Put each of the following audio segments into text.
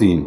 3,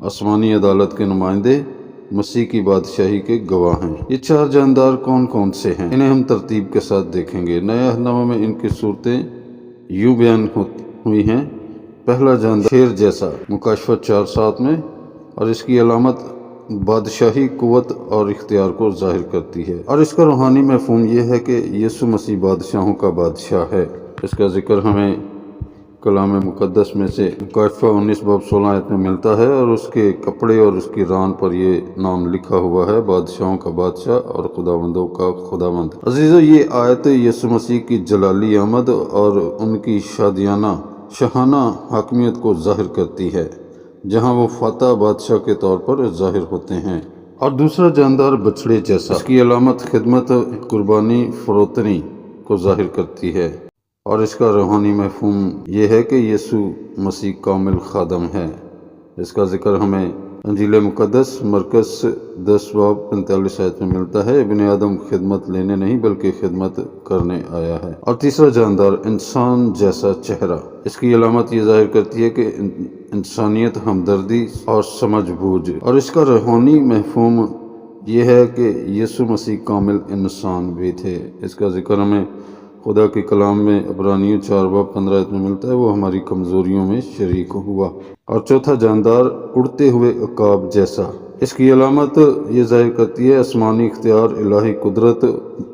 آسمانی عدالت کے نمائندے، مسیح کی بادشاہی کے گواہ ہیں۔ یہ 4 جاندار کون کون سے ہیں؟ انہیں ہم ترتیب کے ساتھ دیکھیں گے۔ نئے عہد نامہ میں ان کی صورتیں یوں بیان ہوئی ہیں۔ پہلا جاندار شیر جیسا، مکاشفہ 4:7 میں، اور اس کی علامت بادشاہی، قوت اور اختیار کو ظاہر کرتی ہے، اور اس کا روحانی مفہوم یہ ہے کہ یسوع مسیح بادشاہوں کا بادشاہ ہے۔ اس کا ذکر ہمیں کلام مقدس میں سے مکاشفہ 19:16 میں ملتا ہے، اور اس کے کپڑے اور اس کی ران پر یہ نام لکھا ہوا ہے: بادشاہوں کا بادشاہ اور خداوندوں کا خداوند۔ عزیزو، یہ آیت یسوع مسیح کی جلالی آمد اور ان کی شاہانہ حاکمیت کو ظاہر کرتی ہے، جہاں وہ فاتح بادشاہ کے طور پر ظاہر ہوتے ہیں۔ اور دوسرا جاندار بچڑے جیسا، اس کی علامت خدمت، قربانی، فروتنی کو ظاہر کرتی ہے، اور اس کا روحانی مفہوم یہ ہے کہ یسوع مسیح کامل خادم ہے۔ اس کا ذکر ہمیں انجیل مقدس مرکز 10:45 میں ملتا ہے: ابن آدم خدمت لینے نہیں بلکہ خدمت کرنے آیا ہے۔ اور تیسرا جاندار انسان جیسا چہرہ، اس کی علامت یہ ظاہر کرتی ہے کہ انسانیت، ہمدردی اور سمجھ بوجھ، اور اس کا روحانی مفہوم یہ ہے کہ یسوع مسیح کامل انسان بھی تھے۔ اس کا ذکر ہمیں خدا کے کلام میں عبرانیوں 4:15 میں ملتا ہے: وہ ہماری کمزوریوں میں شریک ہوا۔ اور چوتھا جاندار اڑتے ہوئے عقاب جیسا، اس کی علامت یہ ظاہر کرتی ہے آسمانی اختیار، الہی قدرت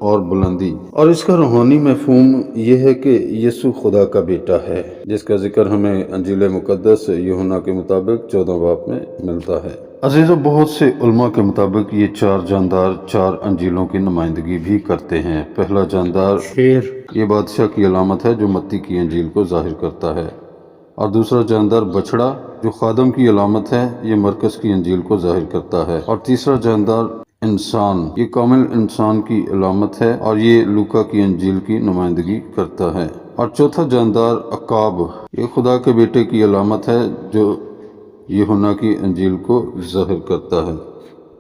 اور بلندی، اور اس کا روحانی مفہوم یہ ہے کہ یسوع خدا کا بیٹا ہے، جس کا ذکر ہمیں انجیل مقدس یوحنا کے مطابق 14 باب میں ملتا ہے۔ عزیزو، بہت سے علماء کے مطابق یہ 4 جاندار 4 انجیلوں کی نمائندگی بھی کرتے ہیں۔ پہلا جاندار شیر، یہ بادشاہ کی علامت ہے جو متی کی انجیل کو ظاہر کرتا ہے، اور دوسرا جاندار بچڑا جو خادم کی علامت ہے، یہ مرکز کی انجیل کو ظاہر کرتا ہے، اور تیسرا جاندار انسان، یہ کامل انسان کی علامت ہے، اور یہ لوکا کی انجیل کی نمائندگی کرتا ہے، اور چوتھا جاندار عقاب، یہ خدا کے بیٹے کی علامت ہے جو یوحنا کی انجیل کو ظاہر کرتا ہے۔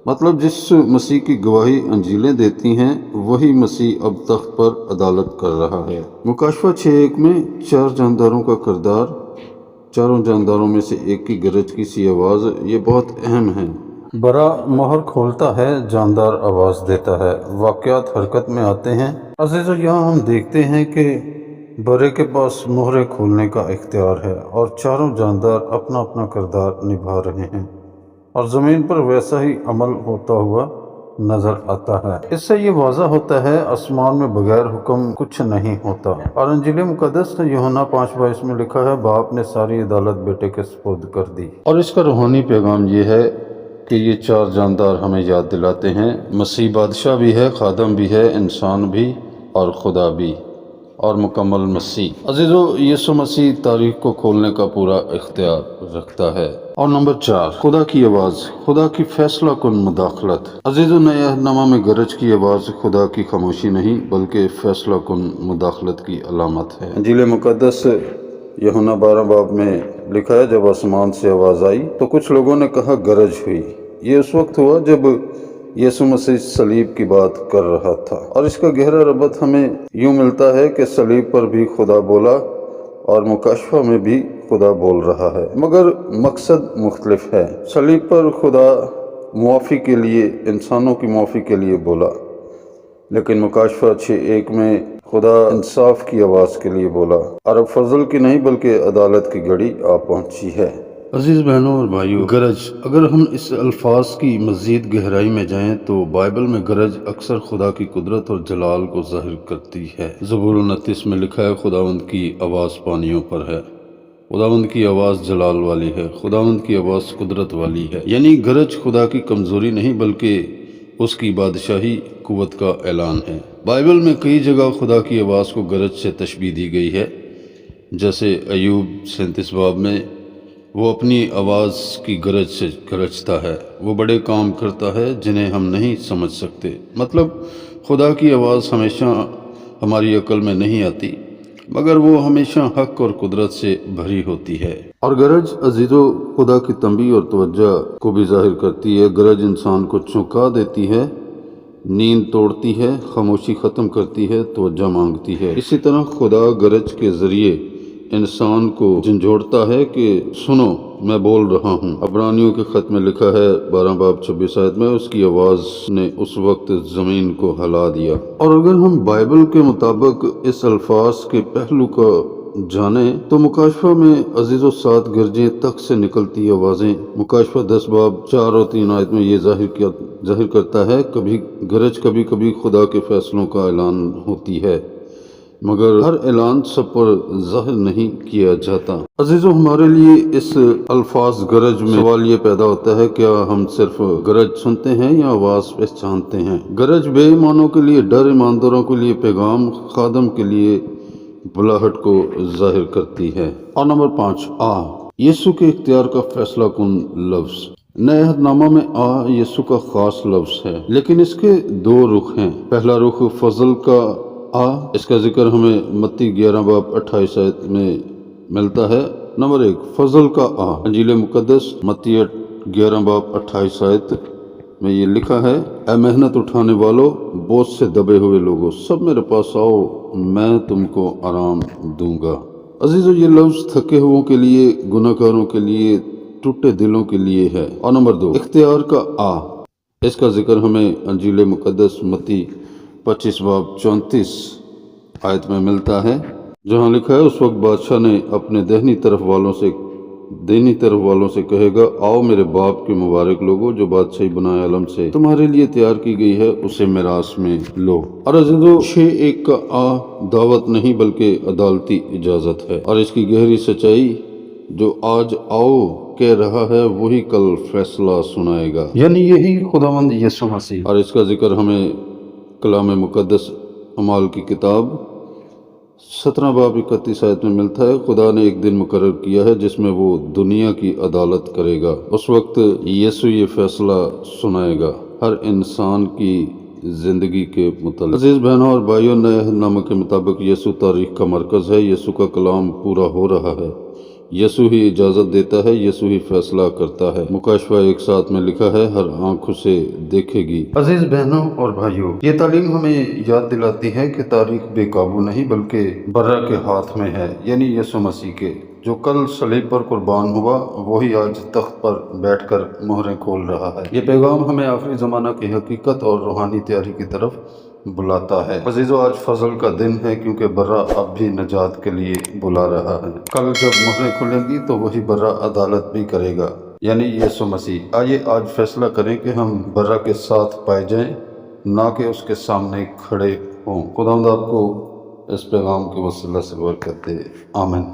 مطلب جس مسیح کی گواہی انجیلیں دیتی ہیں، وہی مسیح اب تخت پر عدالت کر رہا ہے۔ مکاشفہ 6:1 میں 4 جانداروں کا کردار، چاروں جانداروں میں سے ایک کی گرج کی سی آواز، یہ بہت اہم ہے۔ برا مہر کھولتا ہے، جاندار آواز دیتا ہے، واقعات حرکت میں آتے ہیں۔ عزیزو، یہاں ہم دیکھتے ہیں کہ برے کے پاس مہرے کھولنے کا اختیار ہے، اور چاروں جاندار اپنا اپنا کردار نبھا رہے ہیں، اور زمین پر ویسا ہی عمل ہوتا ہوا نظر آتا ہے۔ اس سے یہ واضح ہوتا ہے آسمان میں بغیر حکم کچھ نہیں ہوتا، اور انجیل مقدس یوحنا 5:22 میں لکھا ہے: باپ نے ساری عدالت بیٹے کے سپرد کر دی۔ اور اس کا روحانی پیغام یہ ہے کہ یہ 4 جاندار ہمیں یاد دلاتے ہیں مسیح بادشاہ بھی ہے، خادم بھی ہے، انسان بھی اور خدا بھی، اور مکمل مسیح۔ عزیزو، یسوع مسیح تاریخ کو کھولنے کا پورا اختیار رکھتا ہے۔ اور نمبر 4، خدا کی آواز، خدا کی فیصلہ کن مداخلت۔ عزیزو، نئے عہد نامہ میں گرج کی آواز خدا کی خاموشی نہیں بلکہ فیصلہ کن مداخلت کی علامت ہے۔ انجیل مقدس یوحنا 12 باب میں لکھا ہے: جب آسمان سے آواز آئی تو کچھ لوگوں نے کہا گرج ہوئی۔ یہ اس وقت ہوا جب یسوع مسیح صلیب کی بات کر رہا تھا، اور اس کا گہرا ربط ہمیں یوں ملتا ہے کہ صلیب پر بھی خدا بولا اور مکاشفہ میں بھی خدا بول رہا ہے، مگر مقصد مختلف ہے۔ صلیب پر خدا معافی کے لیے، انسانوں کی معافی کے لیے بولا، لیکن مکاشفہ 6:1 میں خدا انصاف کی آواز کے لیے بولا، اور اب فضل کی نہیں بلکہ عدالت کی گھڑی آ پہنچی ہے۔ عزیز بہنوں اور بھائیوں، گرج، اگر ہم اس الفاظ کی مزید گہرائی میں جائیں تو بائبل میں گرج اکثر خدا کی قدرت اور جلال کو ظاہر کرتی ہے۔ زبور 29 میں لکھا ہے: خداوند کی آواز پانیوں پر ہے، خداوند کی آواز جلال والی ہے، خداوند کی آواز قدرت والی ہے۔ یعنی گرج خدا کی کمزوری نہیں بلکہ اس کی بادشاہی قوت کا اعلان ہے۔ بائبل میں کئی جگہ خدا کی آواز کو گرج سے تشبیہ دی گئی ہے، جیسے ایوب 37 باب میں وہ اپنی آواز کی گرج سے گرجتا ہے، وہ بڑے کام کرتا ہے جنہیں ہم نہیں سمجھ سکتے۔ مطلب خدا کی آواز ہمیشہ ہماری عقل میں نہیں آتی، مگر وہ ہمیشہ حق اور قدرت سے بھری ہوتی ہے۔ اور گرج عزیزو خدا کی تنبیہ اور توجہ کو بھی ظاہر کرتی ہے۔ گرج انسان کو چونکا دیتی ہے، نیند توڑتی ہے، خاموشی ختم کرتی ہے، توجہ مانگتی ہے۔ اسی طرح خدا گرج کے ذریعے انسان کو جھنجھوڑتا ہے کہ سنو، میں بول رہا ہوں۔ عبرانیوں کے خط میں لکھا ہے 12 باب 26 آیت میں، اس کی آواز نے اس وقت زمین کو ہلا دیا۔ اور اگر ہم بائبل کے مطابق اس الفاظ کے پہلو کا جانیں تو مکاشفہ میں عزیز و 7 گرجیں تخت سے نکلتی آوازیں، مکاشفہ 10 باب 4 اور 3 آیت میں یہ ظاہر کرتا ہے کبھی گرج کبھی کبھی خدا کے فیصلوں کا اعلان ہوتی ہے، مگر ہر اعلان سب پر ظاہر نہیں کیا جاتا۔ عزیزو، ہمارے لیے اس الفاظ گرج میں سوال یہ پیدا ہوتا ہے، کیا ہم صرف گرج سنتے ہیں یا آواز پہچانتے ہیں؟ گرج بے ایمانوں کے لیے ڈر، ایمانداروں کے لیے پیغام، خادم کے لیے بلاہٹ کو ظاہر کرتی ہے۔ اور نمبر 5، یسوع کے اختیار کا فیصلہ کن لفظ۔ نئے عہد نامہ میں یسوع کا خاص لفظ ہے، لیکن اس کے 2 رخ ہیں۔ پہلا رخ فضل کا اس کا ذکر ہمیں متی 11 باب 28 آیت میں ملتا ہے۔ نمبر 1، فضل کا انجیل مقدس متی 11 باب 28 آیت میں یہ لکھا ہے، اے محنت اٹھانے والو، بوجھ سے دبے ہوئے لوگو، سب میرے پاس آؤ، میں تم کو آرام دوں گا۔ عزیزو، یہ لفظ تھکے ہوئوں کے لیے، گناہ کاروں کے لیے، ٹوٹے دلوں کے لیے ہے۔ اور نمبر 2، اختیار کا اس کا ذکر ہمیں انجیل مقدس متی 25 باب 34 آیت میں ملتا ہے، جہاں لکھا ہے، اس وقت بادشاہ نے اپنے دینی طرف والوں سے کہے گا، آؤ میرے باپ کے مبارک لوگوں، جو بادشاہی بنائے علم سے تمہارے لیے تیار کی گئی ہے، اسے میراث میں لو۔ اور عزیزو، 6:1 کا دعوت نہیں بلکہ عدالتی اجازت ہے، اور اس کی گہری سچائی جو آج آؤ کہہ رہا ہے وہی کل فیصلہ سنائے گا، یعنی یہی خداوند یسوع مسیح۔ اور اس کا ذکر ہمیں کلام مقدس اعمال کی کتاب 17 باب 31 آیت میں ملتا ہے، خدا نے ایک دن مقرر کیا ہے جس میں وہ دنیا کی عدالت کرے گا، اس وقت یسوع یہ فیصلہ سنائے گا ہر انسان کی زندگی کے متعلق۔ عزیز بہنوں اور بھائیوں، نئے عہد نامہ کے مطابق یسوع تاریخ کا مرکز ہے، یسوع کا کلام پورا ہو رہا ہے، یسوع ہی اجازت دیتا ہے، یسوع ہی فیصلہ کرتا ہے۔ مکاشفہ 1:7 میں لکھا ہے، ہر آنکھ اسے دیکھے گی۔ عزیز بہنوں اور بھائیوں، یہ تعلیم ہمیں یاد دلاتی ہے کہ تاریخ بے قابو نہیں بلکہ برا کے ہاتھ میں ہے، یعنی یسوع مسیح کے۔ جو کل صلیب پر قربان ہوا وہی آج تخت پر بیٹھ کر مہریں کھول رہا ہے۔ یہ پیغام ہمیں آخری زمانہ کی حقیقت اور روحانی تیاری کی طرف بلاتا ہے۔ عزیزو، آج فضل کا دن ہے کیونکہ برا اب بھی نجات کے لیے بلا رہا ہے۔ کل جب مہریں کھلیں گی تو وہی برا عدالت بھی کرے گا، یعنی یسوع مسیح۔ آئیے آج فیصلہ کریں کہ ہم برا کے ساتھ پائے جائیں، نہ کہ اس کے سامنے کھڑے ہوں۔ خداوند آپ کو اس پیغام کے وسیلہ سے برکت دے، آمین۔